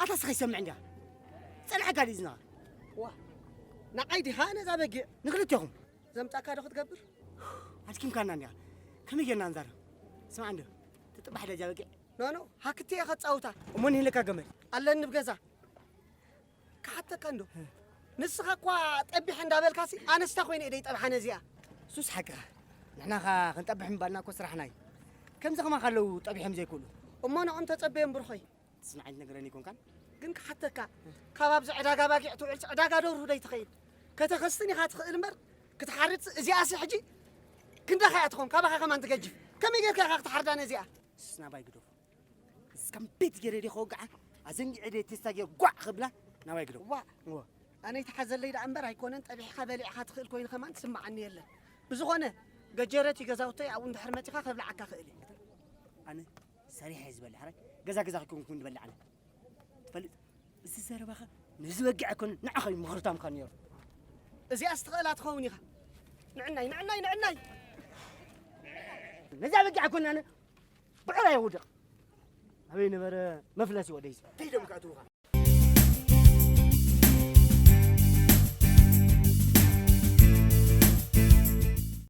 أتصخي سمعني سنع قال إذنها واه نقيدي هانا زابقي نقلتهم زمتك هذا تقبر هاد كم كان نانيا كم يجي نانزار سمع عنده تطبح هذا جابقي نو هاكتي أخذ صوتها ومن هلك أجمل الله نبجزا كحتى كندو نسخة قوا تبي حنا بالكاسي أنا استخوين إيدي طبعا حنا زيا سوس حقه نحنا خنطبح من بالنا كسر حناي كم زغما خلو طبيحهم زي كله أما أنا أنت تبين بروحي تسمع عندنا قراني يكون كان جنك حتى كباب زعدا باقي تعيش عدا دور هدي تخيل كتخصني خات المر كتحرت زي أسي حجي كنت خياتكم كبا كمان تجيب كم يجي كا تحردان زي سنا باي قدو كم بيت جري خوقع أزنج عدي تستاجي قع خبلة ناوي قدو وا أنا يتحزن لي العنبر هيكون أنت أبي خبالي حات خيل كوين كمان تسمع عني يلا بزغونة جرتي جزاوتي أو أنت حرمتي خاف لعك خيلي أنا سريح يزبل حرك جزا كون بلع على تفلت السيارة بخا نزوجع كون نعخي مغرطام خنير زي أستغلات خوني خا نعني نزوجع كون أنا بعرى يا ودق أبي نمر مفلسي وديس تيجي مكاتوها